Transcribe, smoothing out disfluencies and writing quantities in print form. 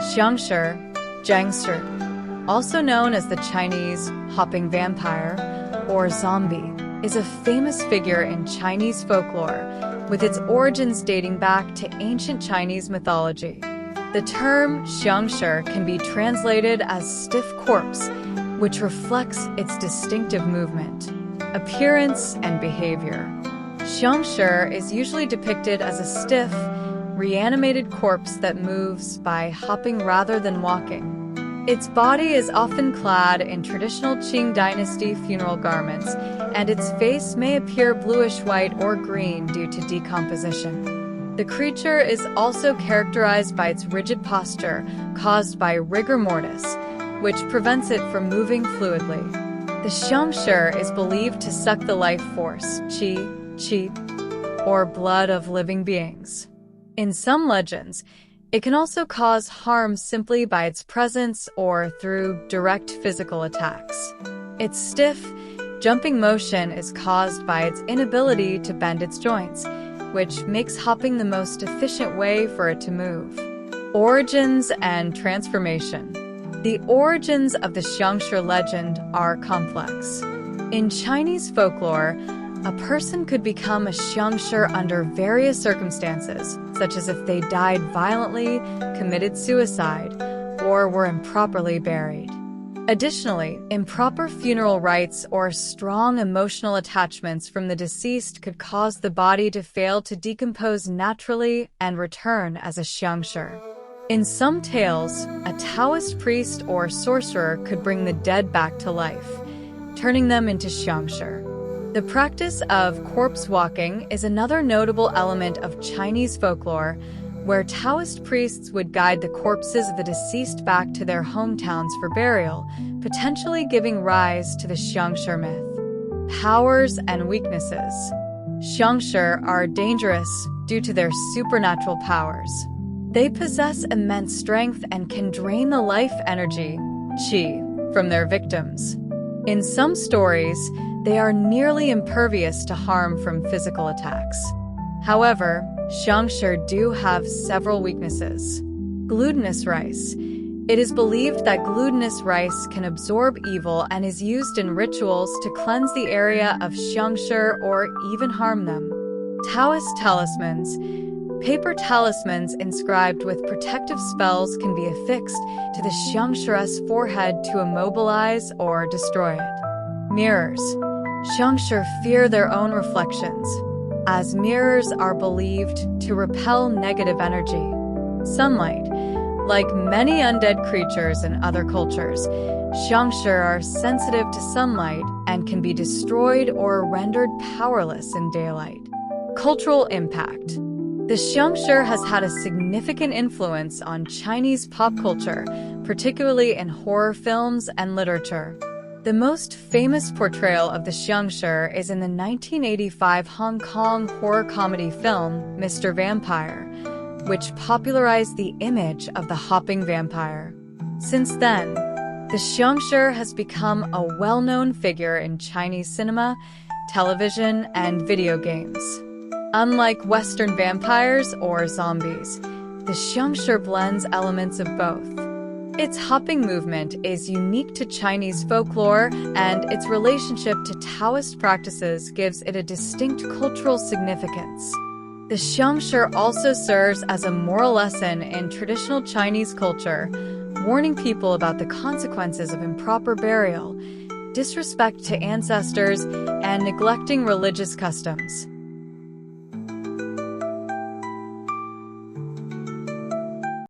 Xiāngshī, Xiāngshī, also known as the Chinese hopping vampire or zombie, is a famous figure in Chinese folklore, with its origins dating back to ancient Chinese mythology. The term Xiāngshī can be translated as stiff corpse, which reflects its distinctive movement, appearance, and behavior. Xiāngshī is usually depicted as a stiff, reanimated corpse that moves by hopping rather than walking. Its body is often clad in traditional Qing dynasty funeral garments, and its face may appear bluish-white or green due to decomposition. The creature is also characterized by its rigid posture caused by rigor mortis, which prevents it from moving fluidly. The Xiāngshī is believed to suck the life force, qi, or blood of living beings. In some legends, it can also cause harm simply by its presence or through direct physical attacks. Its stiff, jumping motion is caused by its inability to bend its joints, which makes hopping the most efficient way for it to move. Origins and transformation. The origins of the Xiāngshī legend are complex. In Chinese folklore, a person could become a Xiāngshī under various circumstances, such as if they died violently, committed suicide, or were improperly buried. Additionally, improper funeral rites or strong emotional attachments from the deceased could cause the body to fail to decompose naturally and return as a Xiāngshī. In some tales, a Taoist priest or sorcerer could bring the dead back to life, turning them into Xiāngshī. The practice of corpse walking is another notable element of Chinese folklore, where Taoist priests would guide the corpses of the deceased back to their hometowns for burial, potentially giving rise to the Xiāngshī myth. Powers and weaknesses. Xiāngshī are dangerous due to their supernatural powers. They possess immense strength and can drain the life energy, qi, from their victims. In some stories, they are nearly impervious to harm from physical attacks. However, Xiāngshī do have several weaknesses. Glutinous rice. It is believed that glutinous rice can absorb evil and is used in rituals to cleanse the area of Xiāngshī or even harm them. Taoist talismans. Paper talismans inscribed with protective spells can be affixed to the Xiāngshī's forehead to immobilize or destroy it. Mirrors. Xiāngshī fear their own reflections, as mirrors are believed to repel negative energy. Sunlight. Like many undead creatures in other cultures, Xiāngshī are sensitive to sunlight and can be destroyed or rendered powerless in daylight. Cultural impact. The Xiāngshī has had a significant influence on Chinese pop culture, particularly in horror films and literature. The most famous portrayal of the Xiāngshī is in the 1985 Hong Kong horror comedy film Mr. Vampire, which popularized the image of the hopping vampire. Since then, the Xiāngshī has become a well-known figure in Chinese cinema, television, and video games. Unlike Western vampires or zombies, the Xiāngshī blends elements of both. Its hopping movement is unique to Chinese folklore, and its relationship to Taoist practices gives it a distinct cultural significance. The Xiāngshī also serves as a moral lesson in traditional Chinese culture, warning people about the consequences of improper burial, disrespect to ancestors, and neglecting religious customs.